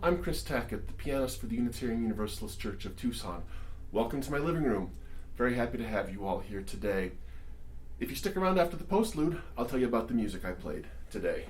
I'm Chris Tackett, the pianist for the Unitarian Universalist Church of Tucson. Welcome to my living room. Very happy to have you all here today. If you stick around after the postlude, I'll tell you about the music I played today.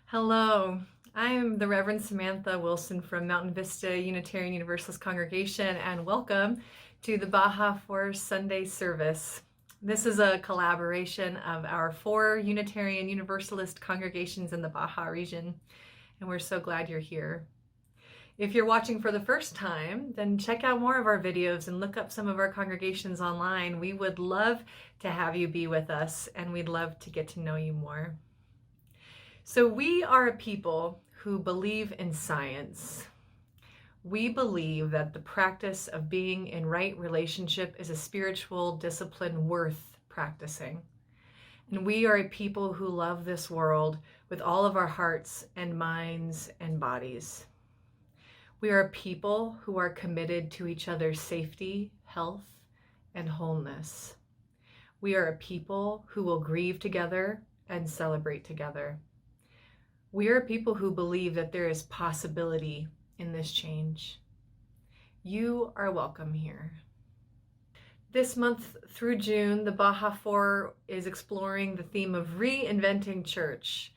Hello, I'm the Reverend Samantha Wilson from Mountain Vista Unitarian Universalist Congregation, and welcome to the Baja for Sunday service. This is a collaboration of our 4 Unitarian Universalist congregations in the Baja region, and we're so glad you're here. If you're watching for the first time, then check out more of our videos and look up some of our congregations online. We would love to have you be with us, and we'd love to get to know you more. So we are a people who believe in science. We believe that the practice of being in right relationship is a spiritual discipline worth practicing. And we are a people who love this world with all of our hearts and minds and bodies. We are a people who are committed to each other's safety, health, and wholeness. We are a people who will grieve together and celebrate together. We are people who believe that there is possibility in this change. You are welcome here. This month through June, the Baja 4 is exploring the theme of reinventing church.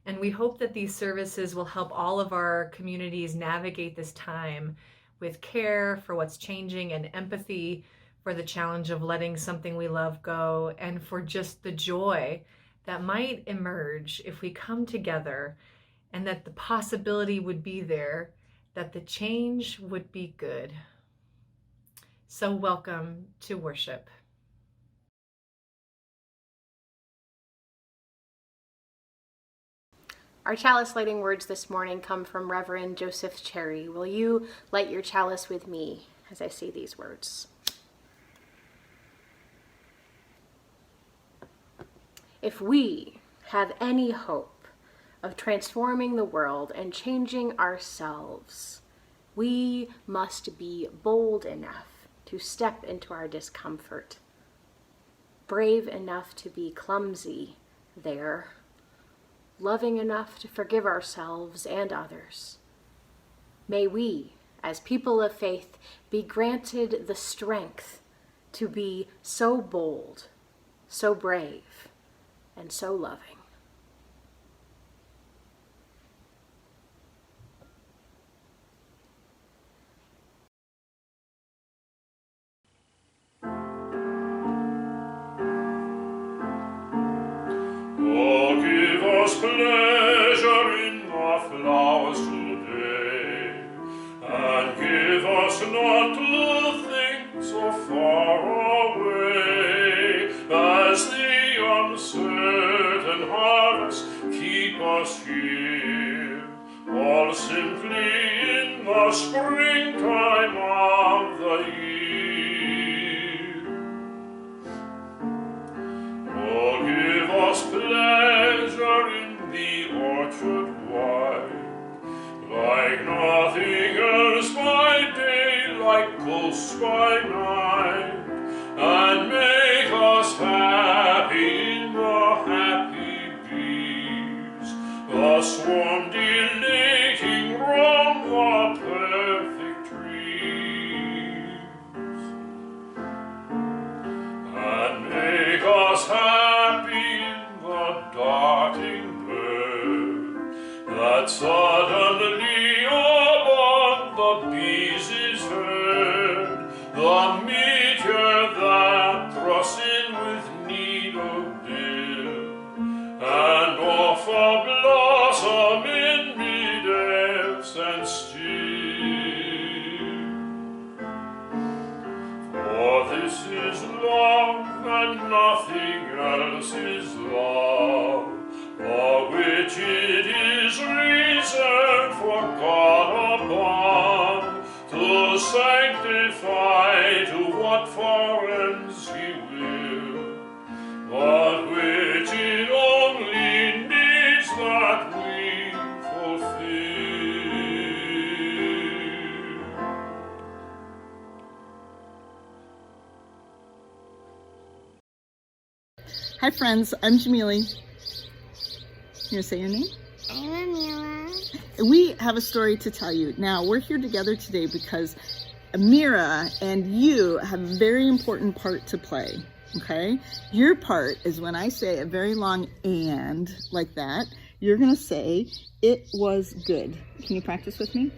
And we hope that these services will help all of our communities navigate this time with care for what's changing and empathy for the challenge of letting something we love go, and for just the joy that might emerge if we come together, and that the possibility would be there, that the change would be good. So welcome to worship. Our chalice lighting words this morning come from Reverend Joseph Cherry. Will you light your chalice with me as I say these words? If we have any hope of transforming the world and changing ourselves, We must be bold enough to step into our discomfort, brave enough to be clumsy there, loving enough to forgive ourselves and others. May we, as people of faith, be granted the strength to be so bold, so brave, and so loving. Oh, give us pleasure in the flowers today, and give us not to think so far away, as the uncertain harvest keep us here, all simply in the springtime of the year. Oh, give us pleasure in the orchard wide, like nothing else by day, like ghosts by night, and make us happy in the happy bees, the swarm dilating round the perfect trees, and make us happy in the darting bird that suddenly above the bees is heard, the meteor that thrusts in with needle bill, and off a blossom in mid-air and still. For this is love, and nothing else is love, for which it is reason for God above to sanctify to what for ends He will, but which it only needs that we fulfill. Hi friends, I'm Jamili. You want to say your name? I'm Amira. We have a story to tell you. Now, we're here together today because Amira and you have a very important part to play, okay? Your part is when I say a very long and, like that, you're going to say, it was good. Can you practice with me?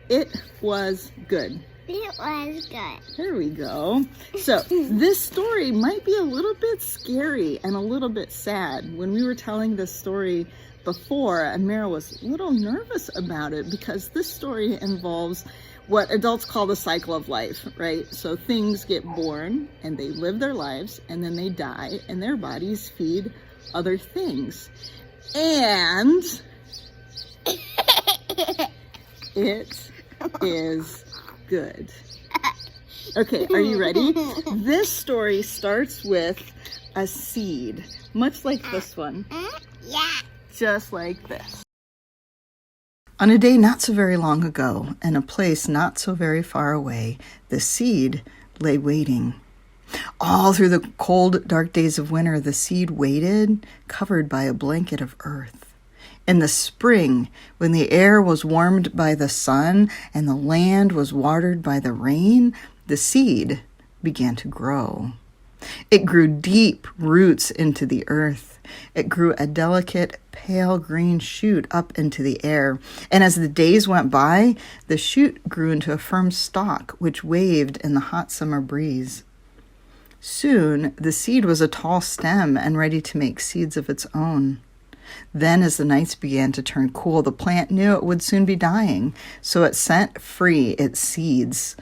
It was good. It was good. There we go. So this story might be a little bit scary and a little bit sad. When we were telling this story before, Amira was a little nervous about it because this story involves what adults call the cycle of life, right? So things get born and they live their lives and then they die and their bodies feed other things. And it is good. Okay, are you ready? This story starts with a seed, much like this one. Yeah. Just like this. On a day not so very long ago, in a place not so very far away, the seed lay waiting. All through the cold, dark days of winter, the seed waited, covered by a blanket of earth. In the spring, when the air was warmed by the sun and the land was watered by the rain, the seed began to grow. It grew deep roots into the earth. It grew a delicate, pale green shoot up into the air. And as the days went by, the shoot grew into a firm stalk, which waved in the hot summer breeze. Soon, the seed was a tall stem and ready to make seeds of its own. Then, as the nights began to turn cool, the plant knew it would soon be dying, so it sent free its seeds.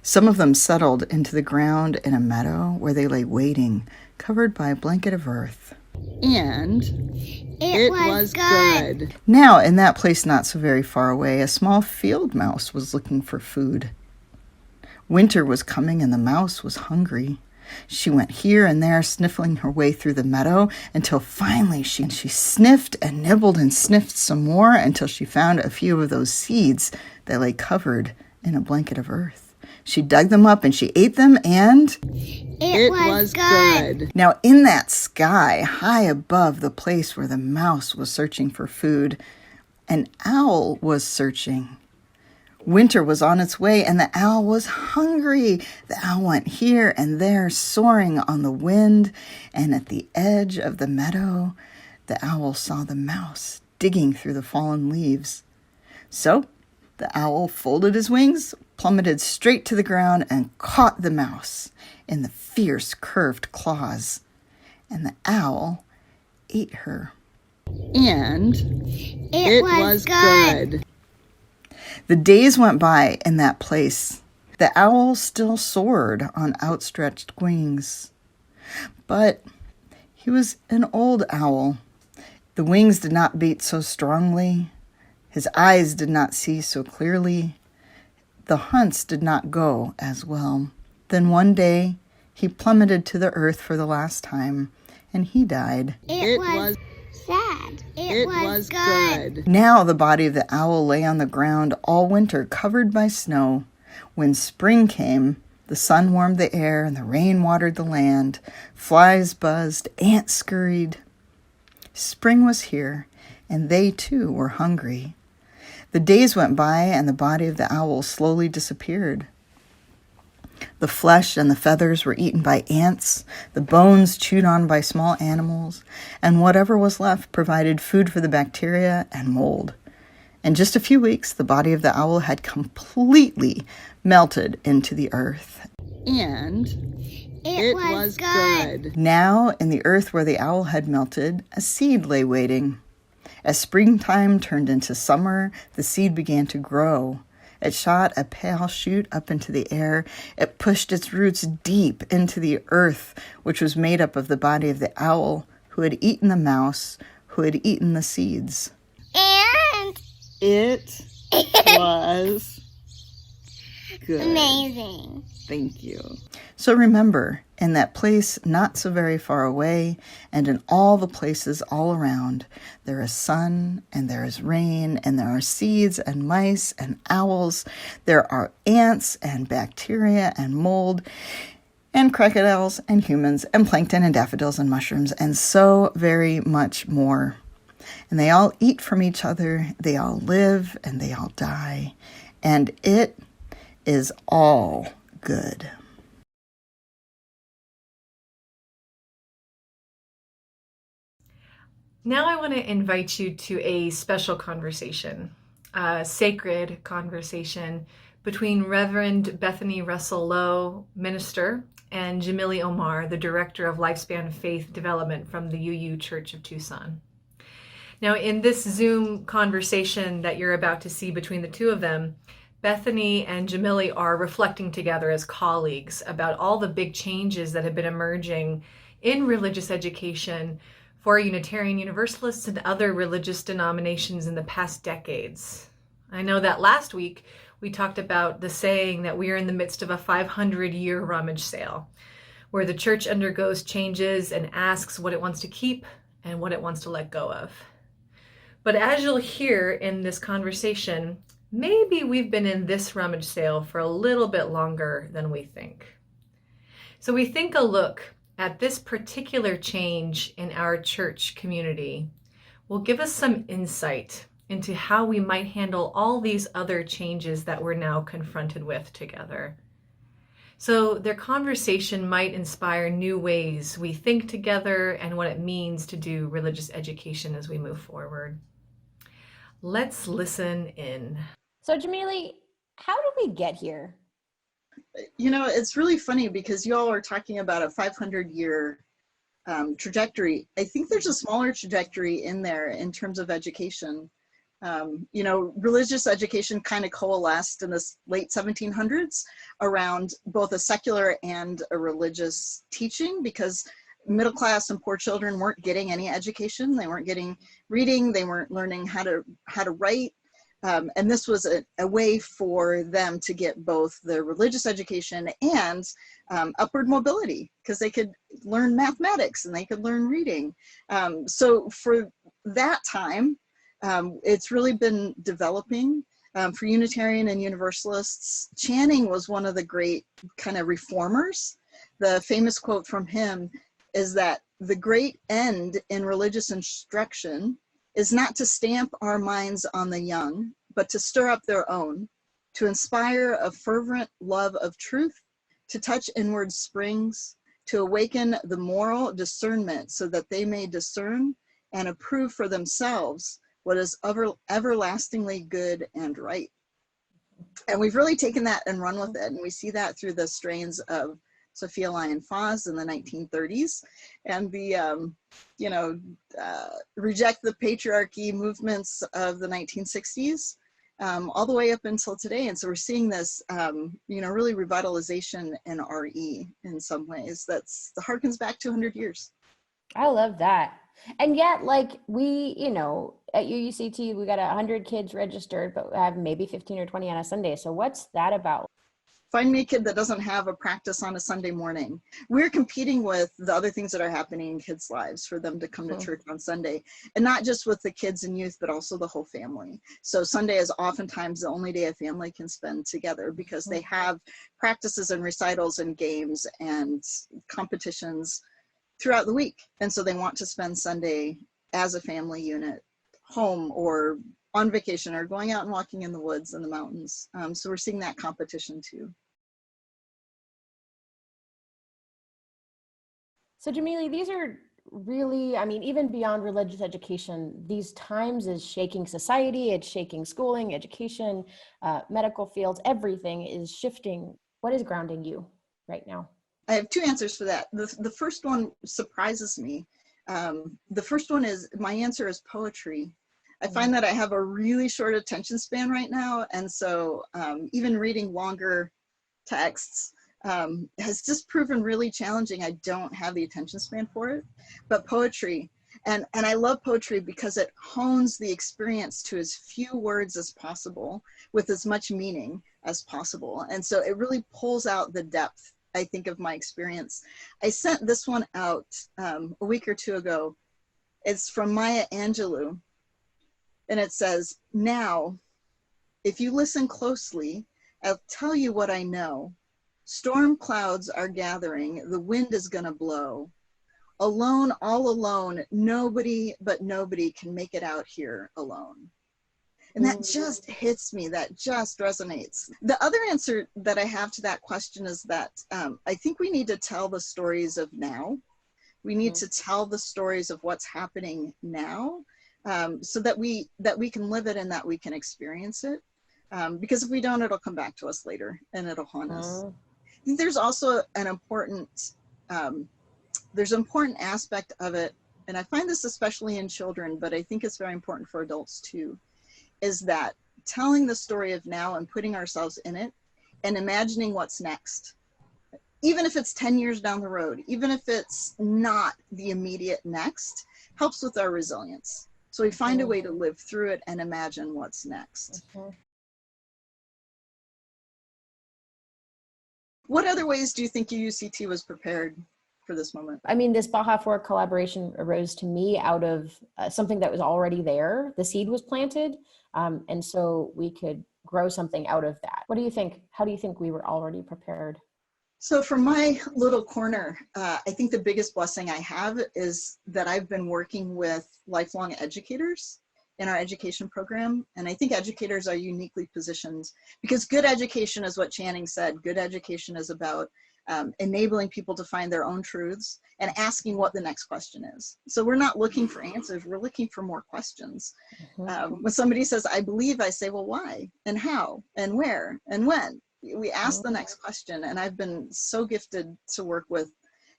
Some of them settled into the ground in a meadow where they lay waiting, covered by a blanket of earth. And it was good. Now, in that place not so very far away, a small field mouse was looking for food. Winter was coming and the mouse was hungry. She went here and there, sniffling her way through the meadow, until finally she sniffed and nibbled and sniffed some more until she found a few of those seeds They lay covered in a blanket of earth. She dug them up and she ate them, and It was good. now in that sky, high above the place where the mouse was searching for food, an owl was searching. Winter was on its way, and the owl was hungry. The owl went here and there, soaring on the wind, and at the edge of the meadow, the owl saw the mouse digging through the fallen leaves. So the owl folded his wings, plummeted straight to the ground, and caught the mouse in the fierce curved claws. And the owl ate her. And It was good. The days went by in that place. The owl still soared on outstretched wings. But he was an old owl. The wings did not beat so strongly. His eyes did not see so clearly. The hunts did not go as well. Then one day he plummeted to the earth for the last time, and he died. It was sad. It was good. Now the body of the owl lay on the ground all winter, covered by snow. When spring came, the sun warmed the air and the rain watered the land. Flies buzzed, ants scurried. Spring was here, and they too were hungry. The days went by, and the body of the owl slowly disappeared. The flesh and the feathers were eaten by ants, the bones chewed on by small animals, and whatever was left provided food for the bacteria and mold. In just a few weeks, the body of the owl had completely melted into the earth. And It was good. now, in the earth where the owl had melted, a seed lay waiting. As springtime turned into summer, the seed began to grow. It shot a pale shoot up into the air. It pushed its roots deep into the earth, which was made up of the body of the owl who had eaten the mouse, who had eaten the seeds. And It was good. amazing. Thank you. So remember, in that place not so very far away, and in all the places all around, there is sun, and there is rain, and there are seeds, and mice, and owls. There are ants, and bacteria, and mold, and crocodiles, and humans, and plankton, and daffodils, and mushrooms, and so very much more. And they all eat from each other, they all live, and they all die. And it is all good. Now I want to invite you to a special conversation, a sacred conversation between Reverend Bethany Russell Lowe, minister, and Jamili Omar, the director of Lifespan Faith Development from the UU Church of Tucson. Now, in this Zoom conversation that you're about to see between the two of them, Bethany and Jamili are reflecting together as colleagues about all the big changes that have been emerging in religious education for Unitarian Universalists and other religious denominations in the past decades. I know that last week we talked about the saying that we are in the midst of a 500-year rummage sale, where the church undergoes changes and asks what it wants to keep and what it wants to let go of. But as you'll hear in this conversation, maybe we've been in this rummage sale for a little bit longer than we think. So we think a look at this particular change in our church community will give us some insight into how we might handle all these other changes that we're now confronted with together. So their conversation might inspire new ways we think together and what it means to do religious education as we move forward. Let's listen in. So Jamili, how did we get here? You know, it's really funny because you all are talking about a 500-year trajectory. I think there's a smaller trajectory in there in terms of education. You know, religious education kind of coalesced in the late 1700s around both a secular and a religious teaching, because middle class and poor children weren't getting any education. They weren't getting reading. They weren't learning how to write. And this was a way for them to get both the religious education and upward mobility, because they could learn mathematics and they could learn reading. So for that time, it's really been developing. for Unitarian and Universalists, Channing was one of the great kind of reformers. The famous quote from him is that the great end in religious instruction is not to stamp our minds on the young, but to stir up their own, to inspire a fervent love of truth, to touch inward springs, to awaken the moral discernment so that they may discern and approve for themselves what is everlastingly good and right. And we've really taken that and run with it. And we see that through the strains of Sophia Lyon-Fahs in the 1930s and the, reject the patriarchy movements of the 1960s, all the way up until today. And so we're seeing this, really revitalization in RE in some ways that's harkens back 200 years. I love that. And yet, like we, at UUCT, we got 100 kids registered, but we have maybe 15 or 20 on a Sunday. So what's that about? Find me a kid that doesn't have a practice on a Sunday morning. We're competing with the other things that are happening in kids' lives for them to come to church on Sunday. And not just with the kids and youth, but also the whole family. So Sunday is oftentimes the only day a family can spend together because they have practices and recitals and games and competitions throughout the week. And so they want to spend Sunday as a family unit home or on vacation or going out and walking in the woods and the mountains. So we're seeing that competition too. So Jamili, these are really, even beyond religious education, these times is shaking society, it's shaking schooling, education, medical fields, everything is shifting. What is grounding you right now? I have two answers for that. The first one surprises me. The first one is, my answer is poetry. I find that I have a really short attention span right now. And so even reading longer texts has just proven really challenging. I don't have the attention span for it, but poetry. And I love poetry because it hones the experience to as few words as possible with as much meaning as possible. And so it really pulls out the depth, I think, of my experience. I sent this one out a week or two ago. It's from Maya Angelou. And it says, "Now, if you listen closely, I'll tell you what I know. Storm clouds are gathering, the wind is gonna blow. Alone, all alone, nobody but nobody can make it out here alone." And that just hits me, that just resonates. The other answer that I have to that question is that I think we need to tell the stories of now. We need to tell the stories of what's happening now. So that we can live it and that we can experience it. Because if we don't, it'll come back to us later and it'll haunt us. I think there's also an important, there's an important aspect of it, and I find this especially in children, but I think it's very important for adults too, is that telling the story of now and putting ourselves in it and imagining what's next. Even if it's 10 years down the road, even if it's not the immediate next, helps with our resilience. So we find a way to live through it and imagine what's next. What other ways do you think UUCT was prepared for this moment? This Baja 4 collaboration arose to me out of something that was already there. The seed was planted, and so we could grow something out of that. What do you think? How do you think we were already prepared? So for my little corner, I think the biggest blessing I have is that I've been working with lifelong educators in our education program. And I think educators are uniquely positioned because good education is what Channing said. Good education is about enabling people to find their own truths and asking what the next question is. So we're not looking for answers, we're looking for more questions. When somebody says, I believe, I say, well, why and how and where and when? We ask the next question, and I've been so gifted to work with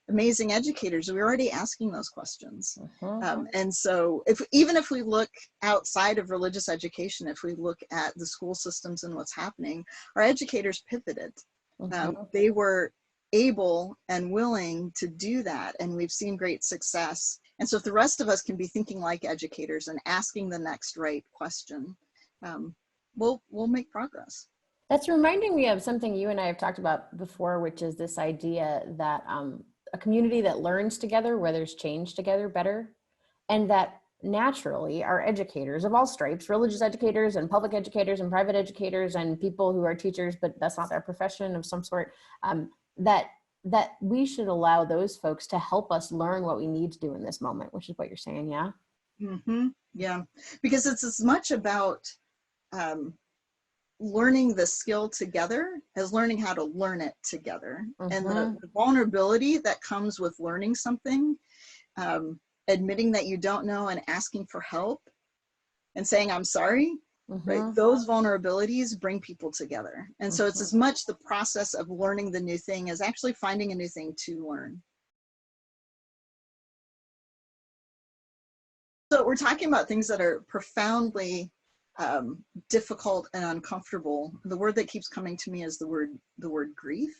amazing educators. We're already asking those questions. And so even if we look outside of religious education, if we look at the school systems and what's happening, our educators pivoted. They were able and willing to do that, and we've seen great success. And so if the rest of us can be thinking like educators and asking the next right question, we'll make progress. That's reminding me of something you and I have talked about before, which is this idea that a community that learns together, where there's change together, better, and that naturally are educators of all stripes, religious educators and public educators and private educators and people who are teachers, but that's not their profession of some sort, that we should allow those folks to help us learn what we need to do in this moment, which is what you're saying, yeah? Mm-hmm. Yeah, because it's as much about learning the skill together as learning how to learn it together. And the vulnerability that comes with learning something, admitting that you don't know and asking for help and saying, I'm sorry, right? Those vulnerabilities bring people together. And so it's as much the process of learning the new thing as actually finding a new thing to learn. So we're talking about things that are profoundly difficult and uncomfortable. The word that keeps coming to me is the word grief.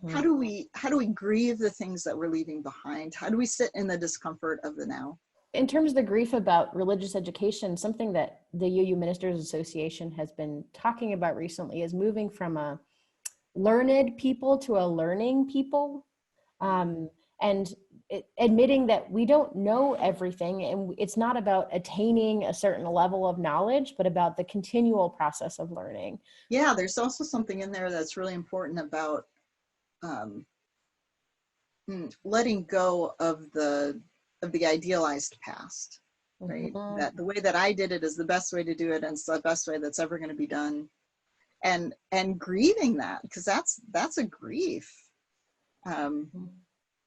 How do we grieve the things that we're leaving behind? How do we sit in the discomfort of the now? In terms of the grief about religious education, something that the UU Ministers Association has been talking about recently is moving from a learned people to a learning people, and admitting that we don't know everything, and it's not about attaining a certain level of knowledge, but about the continual process of learning. Yeah, there's also something in there that's really important about letting go of the idealized past, right? That the way that I did it is the best way to do it, and it's the best way that's ever going to be done, and grieving that, because that's a grief,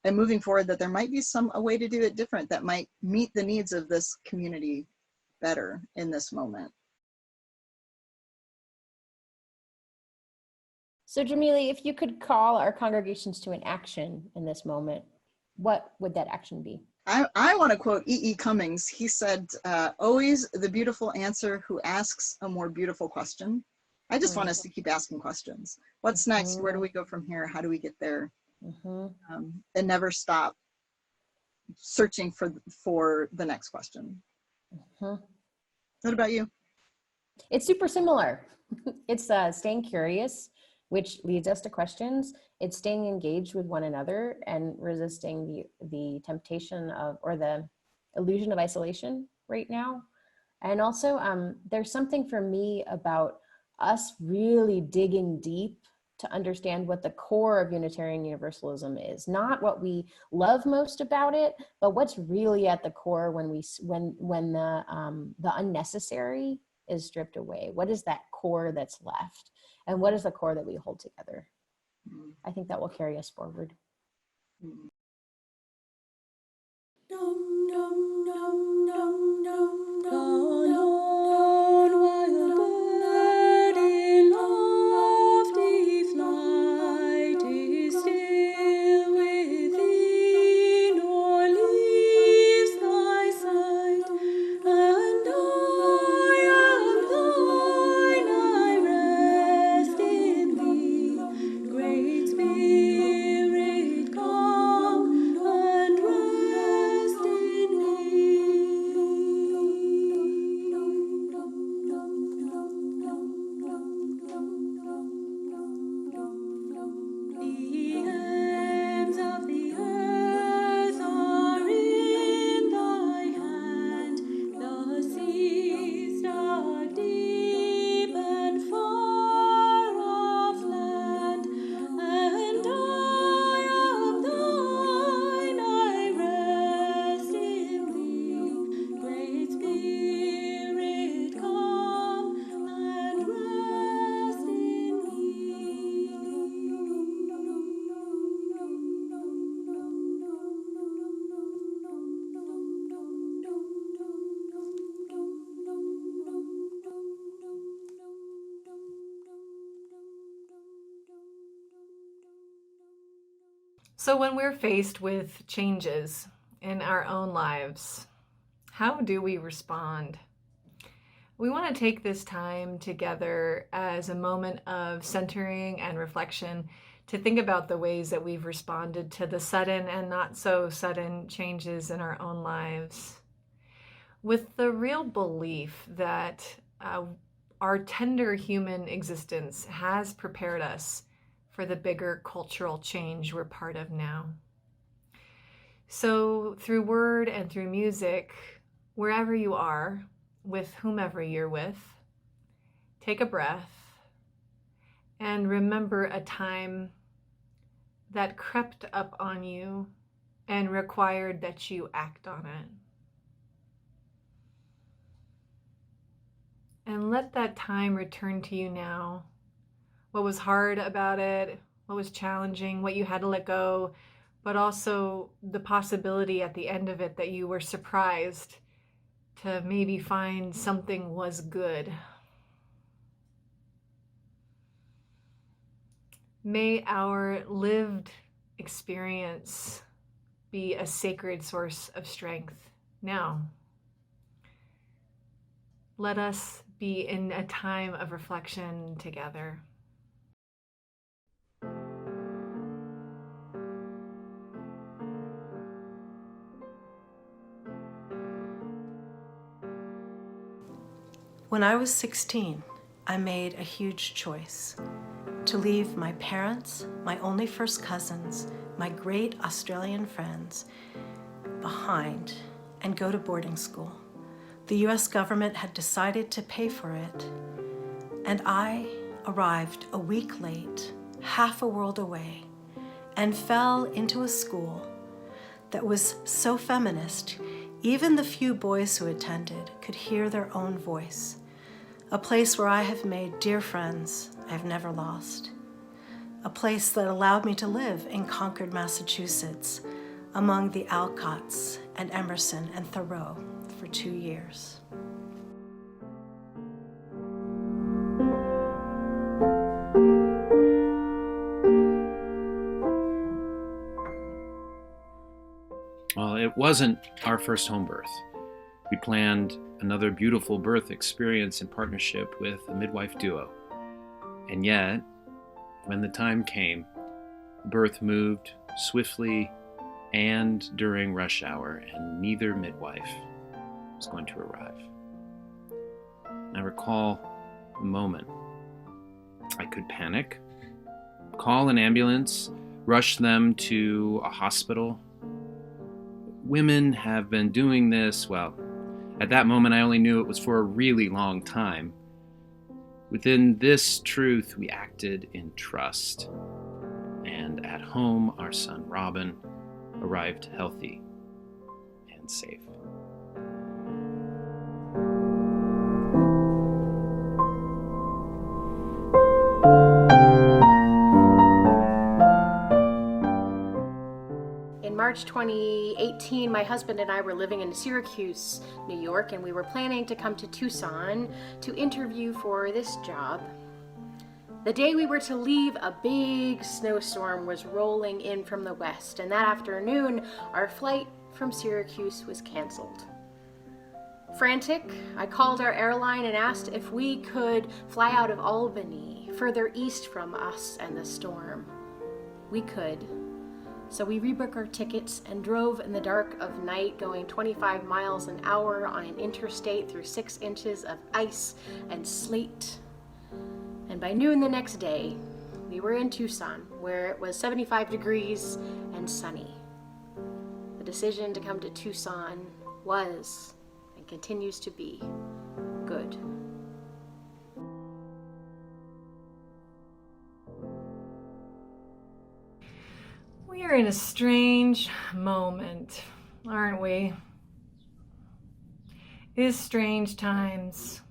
and moving forward, that there might be a way to do it different that might meet the needs of this community better in this moment. So Jamili, if you could call our congregations to an action in this moment, what would that action be? I want to quote E.E. Cummings. He said, always the beautiful answer who asks a more beautiful question. I just want us to keep asking questions. What's next? Where do we go from here? How do we get there? And never stop searching for the next question. What about you? It's super similar. It's staying curious, which leads us to questions. It's staying engaged with one another and resisting the temptation of, or the illusion of isolation right now. And also there's something for me about us really digging deep to understand what the core of Unitarian Universalism is, not what we love most about it, but what's really at the core when the unnecessary is stripped away. What is that core that's left? And what is the core that we hold together? I think that will carry us forward. So when we're faced with changes in our own lives, how do we respond? We want to take this time together as a moment of centering and reflection to think about the ways that we've responded to the sudden and not so sudden changes in our own lives, with the real belief that our tender human existence has prepared us for the bigger cultural change we're part of now. So through word and through music, wherever you are, with whomever you're with, take a breath and remember a time that crept up on you and required that you act on it. And let that time return to you now. What was hard about it, what was challenging, what you had to let go, but also the possibility at the end of it that you were surprised to maybe find something was good. May our lived experience be a sacred source of strength now. Let us be in a time of reflection together. When I was 16, I made a huge choice to leave my parents, my only first cousins, my great Australian friends behind and go to boarding school. The US government had decided to pay for it, and I arrived a week late, half a world away, and fell into a school that was so feminist, even the few boys who attended could hear their own voice. A place where I have made dear friends I've never lost. A place that allowed me to live in Concord, Massachusetts, among the Alcotts and Emerson and Thoreau for 2 years. Well, it wasn't our first home birth. We planned another beautiful birth experience in partnership with a midwife duo. And yet, when the time came, the birth moved swiftly and during rush hour, and neither midwife was going to arrive. I recall the moment. I could panic, call an ambulance, rush them to a hospital. Women have been doing this, well, at that moment I only knew it was for a really long time. Within this truth, we acted in trust. And at home, our son Robin arrived healthy and safe. In March 2018, my husband and I were living in Syracuse, New York, and we were planning to come to Tucson to interview for this job. The day we were to leave, a big snowstorm was rolling in from the west, and that afternoon, our flight from Syracuse was canceled. Frantic, I called our airline and asked if we could fly out of Albany, further east from us and the storm. We could. So we rebooked our tickets and drove in the dark of night, going 25 miles an hour on an interstate through 6 inches of ice and sleet. And by noon the next day, we were in Tucson, where it was 75 degrees and sunny. The decision to come to Tucson was, and continues to be, good. We are in a strange moment, aren't we? It is strange times.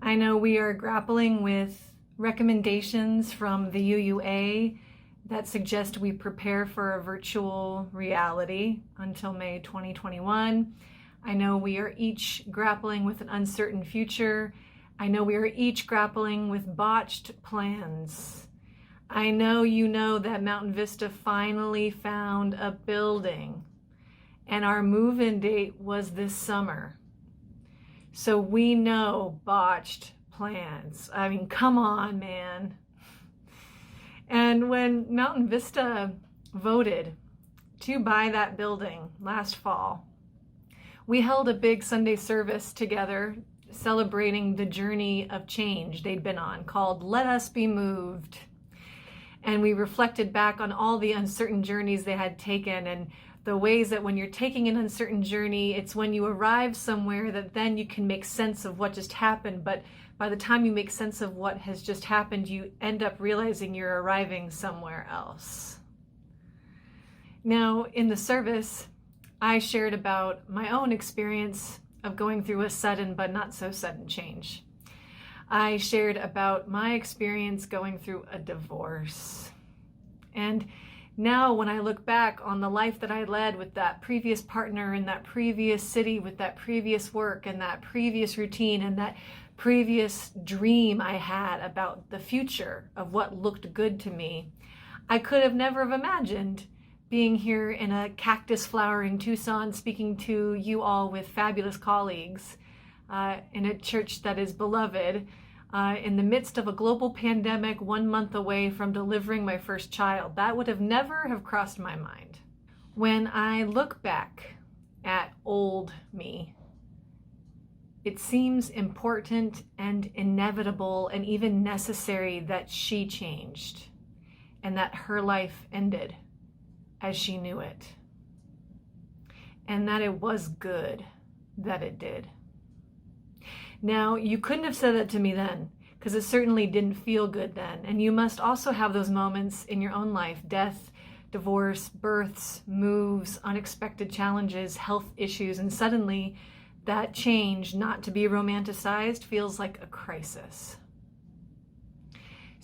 I know we are grappling with recommendations from the UUA that suggest we prepare for a virtual reality until May 2021. I know we are each grappling with an uncertain future. I know we are each grappling with botched plans. I know you know that Mountain Vista finally found a building, and our move-in date was this summer. So we know botched plans. I mean, come on, man. And when Mountain Vista voted to buy that building last fall, we held a big Sunday service together celebrating the journey of change they'd been on, called Let Us Be Moved. And we reflected back on all the uncertain journeys they had taken and the ways that when you're taking an uncertain journey, it's when you arrive somewhere that then you can make sense of what just happened. But by the time you make sense of what has just happened, you end up realizing you're arriving somewhere else. Now, in the service, I shared about my own experience of going through a sudden but not so sudden change. I shared about my experience going through a divorce. And now when I look back on the life that I led with that previous partner in that previous city, with that previous work and that previous routine and that previous dream I had about the future of what looked good to me, I could have never have imagined being here in a cactus flowering Tucson, speaking to you all with fabulous colleagues in a church that is beloved, in the midst of a global pandemic, 1 month away from delivering my first child. That would have never have crossed my mind. When I look back at old me, it seems important and inevitable and even necessary that she changed and that her life ended as she knew it, and that it was good that it did. Now, you couldn't have said that to me then, because it certainly didn't feel good then. And you must also have those moments in your own life: death, divorce, births, moves, unexpected challenges, health issues, and suddenly that change, not to be romanticized, feels like a crisis.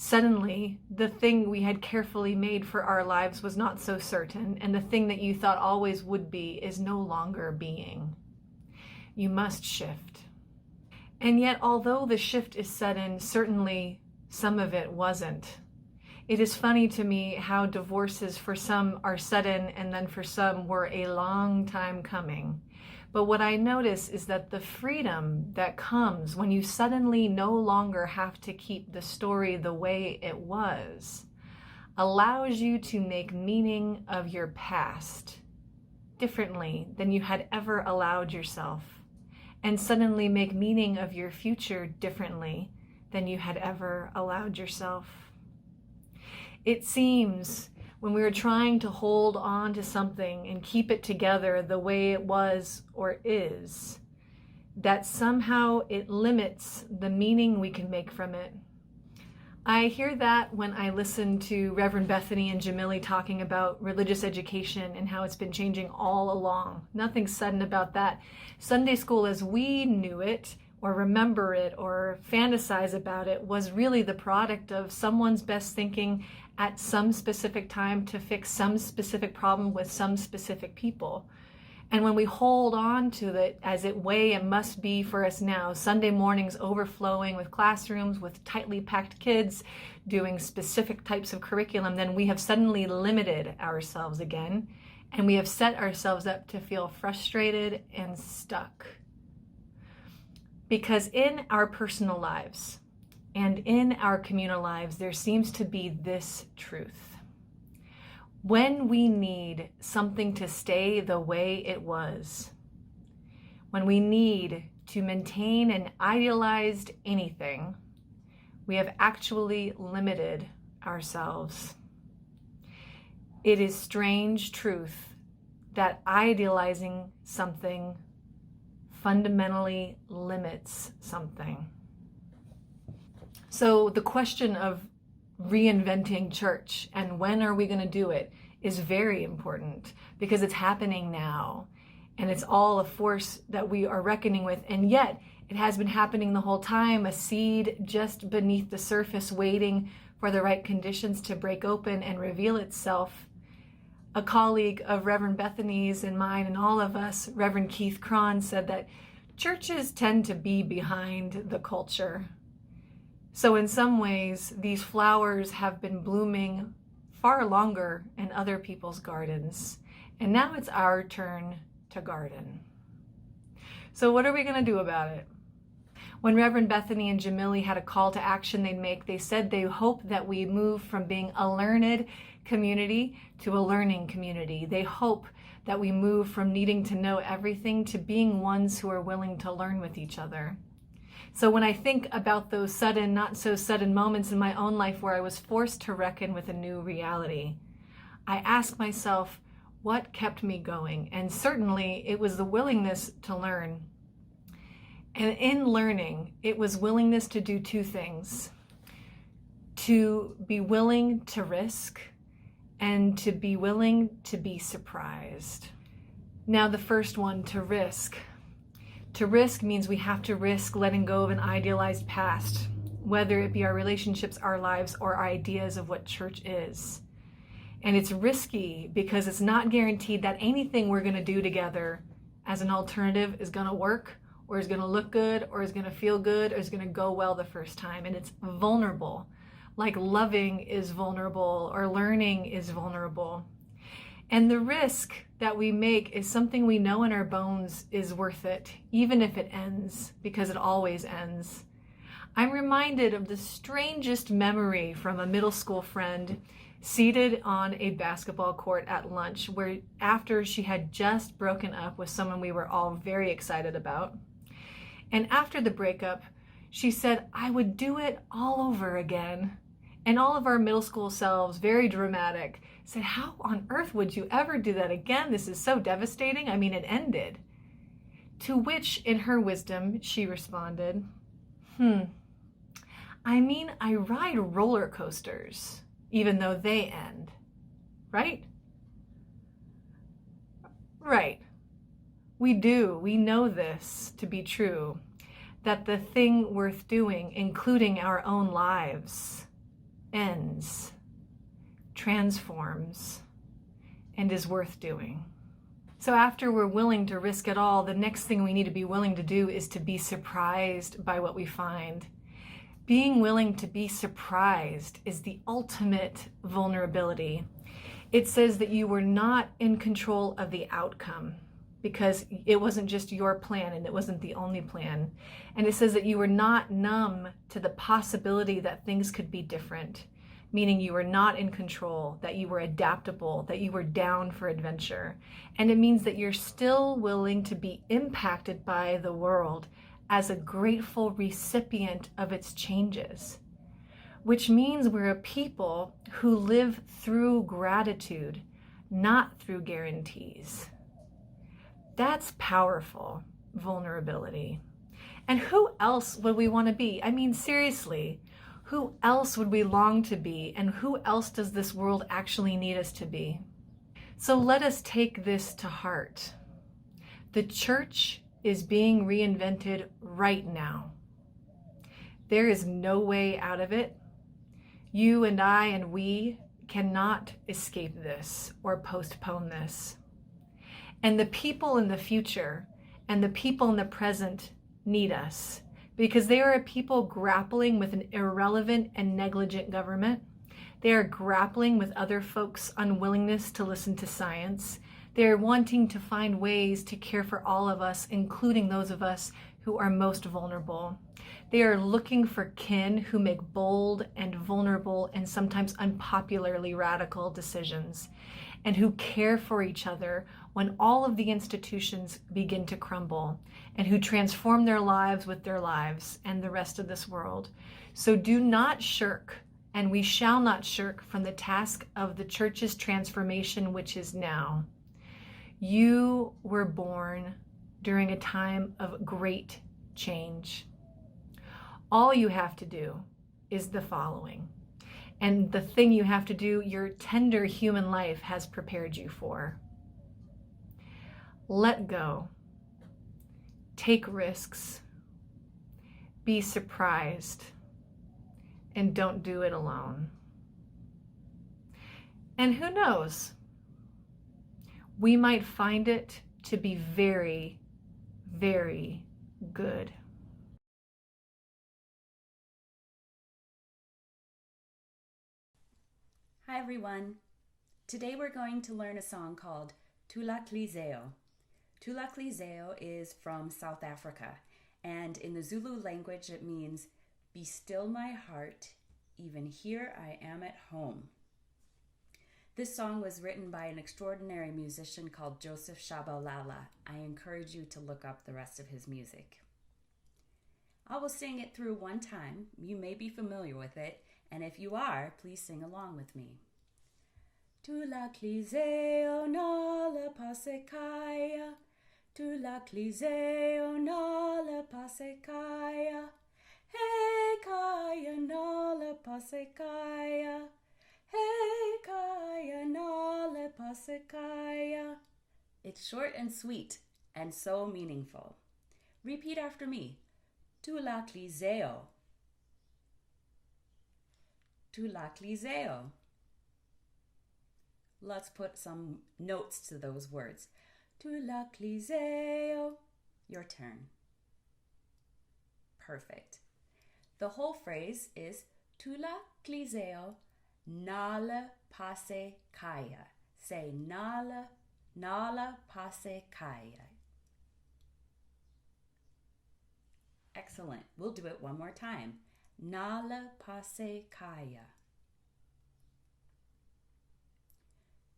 Suddenly, the thing we had carefully made for our lives was not so certain, and the thing that you thought always would be is no longer being. You must shift. And yet, although the shift is sudden, certainly some of it wasn't. It is funny to me how divorces for some are sudden and then for some were a long time coming. But what I notice is that the freedom that comes when you suddenly no longer have to keep the story the way it was allows you to make meaning of your past differently than you had ever allowed yourself, and suddenly make meaning of your future differently than you had ever allowed yourself. It seems when we were trying to hold on to something and keep it together the way it was or is, that somehow it limits the meaning we can make from it. I hear that when I listen to Reverend Bethany and Jamili talking about religious education and how it's been changing all along. Nothing sudden about that. Sunday school as we knew it, or remember it, or fantasize about it, was really the product of someone's best thinking at some specific time to fix some specific problem with some specific people. And when we hold on to it as it way it must be for us now, Sunday mornings overflowing with classrooms, with tightly packed kids, doing specific types of curriculum, then we have suddenly limited ourselves again, and we have set ourselves up to feel frustrated and stuck. Because in our personal lives and in our communal lives, there seems to be this truth. When we need something to stay the way it was, when we need to maintain an idealized anything, we have actually limited ourselves. It is strange truth that idealizing something fundamentally limits something. So the question of reinventing church and when are we going to do it is very important, because it's happening now and it's all a force that we are reckoning with, and yet it has been happening the whole time, a seed just beneath the surface waiting for the right conditions to break open and reveal itself. A colleague of Reverend Bethany's and mine and all of us, Reverend Keith Cron, said that churches tend to be behind the culture. So in some ways, these flowers have been blooming far longer in other people's gardens, and now it's our turn to garden. So what are we going to do about it? When Reverend Bethany and Jamili had a call to action they'd make, they said they hope that we move from being a learned community to a learning community. They hope that we move from needing to know everything to being ones who are willing to learn with each other. So when I think about those sudden, not so sudden moments in my own life where I was forced to reckon with a new reality, I ask myself, What kept me going? And certainly it was the willingness to learn. And in learning, it was willingness to do two things: to be willing to risk and to be willing to be surprised. Now, the first one, to risk. To risk means we have to risk letting go of an idealized past, whether it be our relationships, our lives, or our ideas of what church is. And it's risky because it's not guaranteed that anything we're going to do together as an alternative is going to work, or is going to look good, or is going to feel good, or is going to go well the first time. And it's vulnerable. Like loving is vulnerable, or learning is vulnerable. And the risk that we make is something we know in our bones is worth it, even if it ends, because it always ends. I'm reminded of the strangest memory from a middle school friend seated on a basketball court at lunch, where after she had just broken up with someone we were all very excited about. And after the breakup, she said, "I would do it all over again." And all of our middle school selves, very dramatic, said, "How on earth would you ever do that again? This is so devastating. I mean, it ended." To which, in her wisdom, she responded, I mean, I ride roller coasters, even though they end, right? Right. We do. We know this to be true, that the thing worth doing, including our own lives, ends, transforms, and is worth doing. So after we're willing to risk it all, the next thing we need to be willing to do is to be surprised by what we find. Being willing to be surprised is the ultimate vulnerability. It says that you were not in control of the outcome, because it wasn't just your plan and it wasn't the only plan. And it says that you were not numb to the possibility that things could be different, meaning you were not in control, that you were adaptable, that you were down for adventure. And it means that you're still willing to be impacted by the world as a grateful recipient of its changes, which means we're a people who live through gratitude, not through guarantees. That's powerful vulnerability. And who else would we want to be? I mean, seriously, who else would we long to be? And who else does this world actually need us to be? So let us take this to heart. The church is being reinvented right now. There is no way out of it. You and I and we cannot escape this or postpone this. And the people in the future and the people in the present need us, because they are a people grappling with an irrelevant and negligent government. They are grappling with other folks' unwillingness to listen to science. They are wanting to find ways to care for all of us, including those of us who are most vulnerable. They are looking for kin who make bold and vulnerable and sometimes unpopularly radical decisions, and who care for each other when all of the institutions begin to crumble, and who transform their lives with their lives and the rest of this world. So do not shirk, and we shall not shirk from the task of the church's transformation, which is now. You were born during a time of great change. All you have to do is the following. And the thing you have to do, your tender human life has prepared you for. Let go. Take risks. Be surprised. And don't do it alone. And who knows? We might find it to be very, very good. Hi everyone. Today we're going to learn a song called Tulak Lizeo. Tulak Lizeo is from South Africa, and in the Zulu language it means, "Be still my heart, even here I am at home." This song was written by an extraordinary musician called Joseph Shabalala. I encourage you to look up the rest of his music. I will sing it through one time. You may be familiar with it, and if you are, please sing along with me. Tu la cliseo nala pasekaya. Tu la cliseo nala pasekaya. Hey kaya nala pasekaya. Hey kaya nala pasekaya. It's short and sweet and so meaningful. Repeat after me. Tu la cliseo. Tu la cliseo. Let's put some notes to those words. Tu la cliseo. Your turn. Perfect. The whole phrase is tu la cliseo nala pase kaya. Say nala pase kaya. Excellent. We'll do it one more time. Nala pase kaya.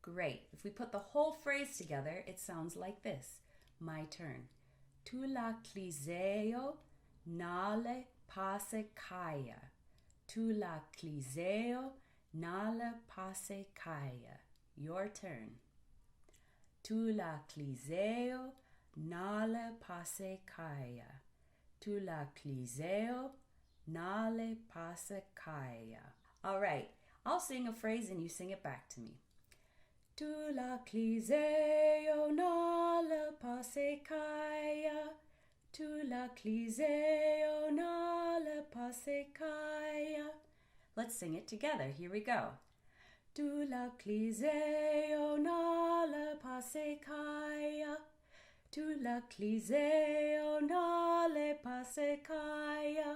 Great. If we put the whole phrase together, it sounds like this. My turn. Tu la cliseo nale pase kaya. Tu la cliseo nale pase kaya. Your turn. Tu la cliseo nale pase kaya. Tu la cliseo nale pase kaya. All right. I'll sing a phrase and you sing it back to me. Tu la cliseo nala pasekaya. Tu la cliseo nala pasekaya. Let's sing it together. Here we go. Tu la cliseo nala pasekaya. Tu la cliseo nala pasekaya.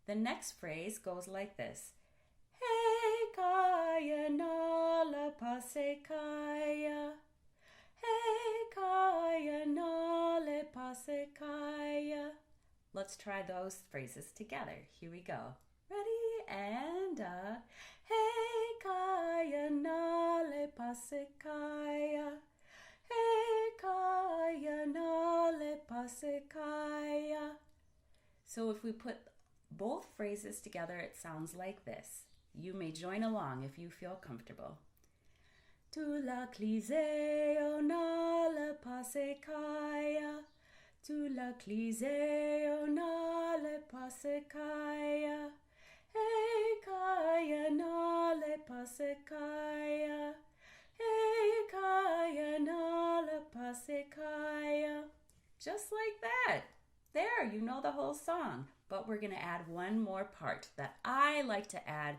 The next phrase goes like this. Hey kaya nala pasekaya. Hey kaya nala pasekaya. Let's try those phrases together. Here we go. Ready? And hey kaya nala pasekaya. Hey kaya nala pasekaya. So if we put both phrases together, it sounds like this. You may join along if you feel comfortable. Tu la cliseo nala pasekaya. Tu la cliseo nala pasekaya. Hey kaya nala pasekaya. Hey kaya nala pasekaya. Just like that. There, you know the whole song. But we're going to add one more part that I like to add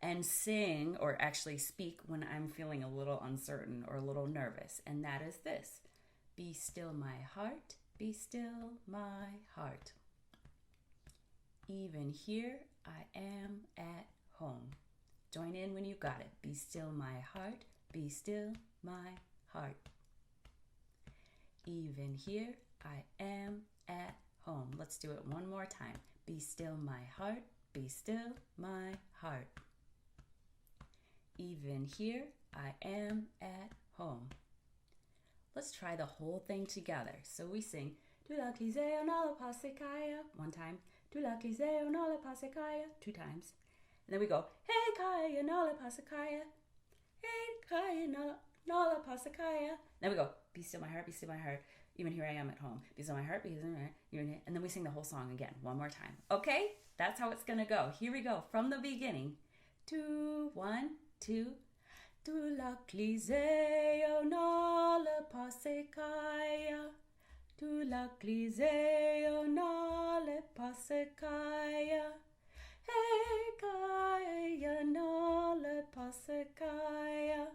and sing or actually speak when I'm feeling a little uncertain or a little nervous. And that is this. Be still my heart, be still my heart. Even here I am at home. Join in when you got it. Be still my heart, be still my heart. Even here I am at home. Let's do it one more time. Be still my heart, be still my heart. Even here I am at home. Let's try the whole thing together. So we sing Tu la cliseo nala pasekaya one time. Tu la cliseo nala pasekaya 2 times. And then we go Hey kaya nala pasekaya. Hey kaya nala pasekaya. Then we go Be still my heart, be still my heart. Even here I am at home. Be still my heart, be still my heart. And then we sing the whole song again, one more time. Okay? That's how it's gonna go. Here we go, from the beginning. 2, 1, 2. Tu la cliseo nala pasekaya. Tu la cliseo nala pasekaya. Hey kaya nala pasekaya.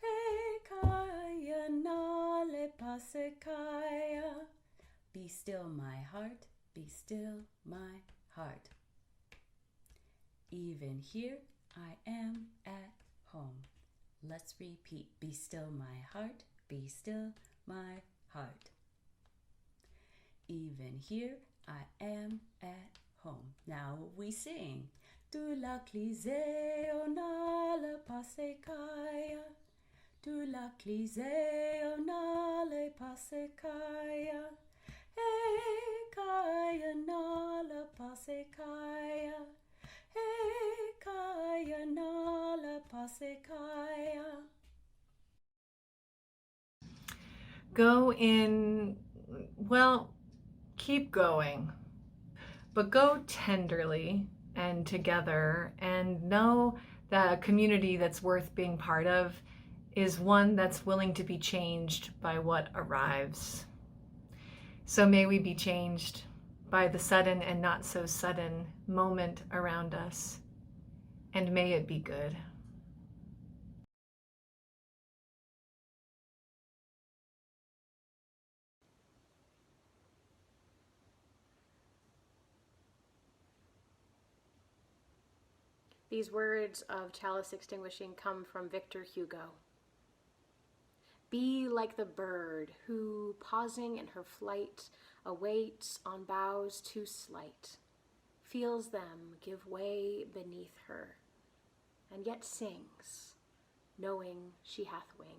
Hey kaya nala pasekaya. Be still my heart, be still my heart. Even here I am at home. Let's repeat. Be still my heart, be still my heart. Even here I am at home. Now we sing. Tu la cliseo nala pasekaya. Tu la cliseo nala pasekaya. Hey kaya nala pasekaya. Hey kaya nala pasekaya. Sekaya. Go in, well, keep going, but go tenderly and together, and know that a community that's worth being part of is one that's willing to be changed by what arrives. So may we be changed by the sudden and not so sudden moment around us, and may it be good. These words of chalice extinguishing come from Victor Hugo. Be like the bird who, pausing in her flight, awaits on boughs too slight, feels them give way beneath her, and yet sings, knowing she hath wings.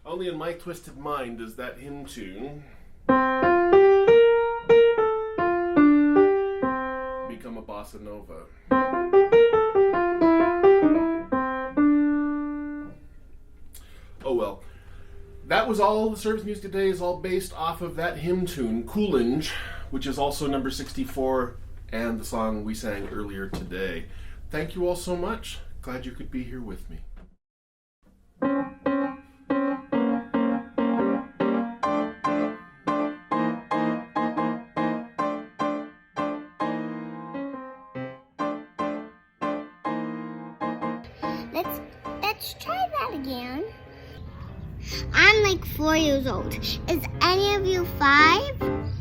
Only in my twisted mind does that hymn tune become a bossa nova. Oh well. That was all. The service music today is all based off of that hymn tune, Coolinge, which is also number 64, and the song we sang earlier today. Thank you all so much. Glad you could be here with me. Let's try that again. I'm like 4 years old. Is any of you 5?